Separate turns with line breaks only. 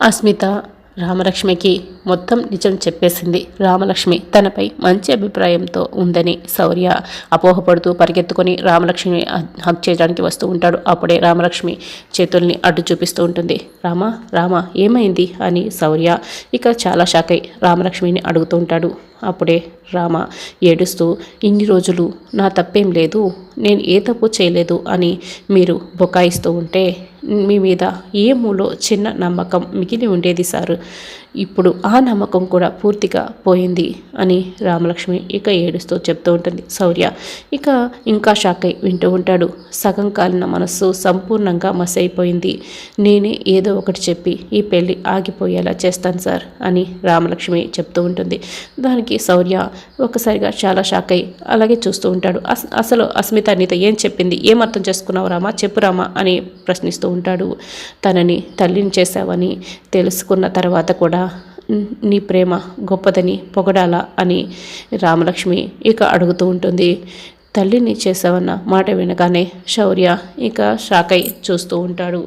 అస్మిత రామలక్ష్మికి మొత్తం నిజం చెప్పేసింది. రామలక్ష్మి తనపై మంచి అభిప్రాయంతో ఉందని శౌర్య అపోహపడుతూ పరిగెత్తుకొని రామలక్ష్మిని హక్ చేయడానికి వస్తూ ఉంటాడు. అప్పుడే రామలక్ష్మి చేతుల్ని అడ్డు చూపిస్తూ ఉంటుంది. రామ ఏమైంది అని శౌర్య ఇక చాలా షాక్ అయి రామలక్ష్మిని అడుగుతూ ఉంటాడు. అప్పుడే రామ ఏడుస్తూ, ఇన్ని రోజులు నా తప్పేం లేదు, నేను ఏ తప్పు చేయలేదు అని మీరు బొకాయిస్తూ ఉంటే మీ మీద ఏమూలో చిన్న నమ్మకం మిగిలి ఉండేది సార్. ఇప్పుడు ఆ నమ్మకం కూడా పూర్తిగా పోయింది అని రామలక్ష్మి ఇక ఏడుస్తూ చెప్తూ ఉంటుంది. శౌర్య ఇక ఇంకా షాక్ అయి వింటూ ఉంటాడు. సగం కాలిన మనస్సు సంపూర్ణంగా మసైపోయింది. నేనే ఏదో ఒకటి చెప్పి ఈ పెళ్ళి ఆగిపోయేలా చేస్తాను సార్ అని రామలక్ష్మి చెప్తూ ఉంటుంది. దానికి శౌర్య ఒక్కసారిగా చాలా షాక్ అయి అలాగే చూస్తూ ఉంటాడు. అసలు అస్మిత నీతో ఏం చెప్పింది, ఏం అర్థం చేసుకున్నావు రామా, చెప్పు రామా అని ప్రశ్నిస్తూ ఉంటాడు. తనని తల్లిని చేశావని తెలుసుకున్న తర్వాత కూడా నీ ప్రేమ గొప్పదని పొగడాలా అని రామలక్ష్మి ఇక అడుగుతూ ఉంటుంది. తల్లిని చేసావన్న మాట వినగానే శౌర్య ఇక షాక్ అయి చూస్తూ ఉంటాడు.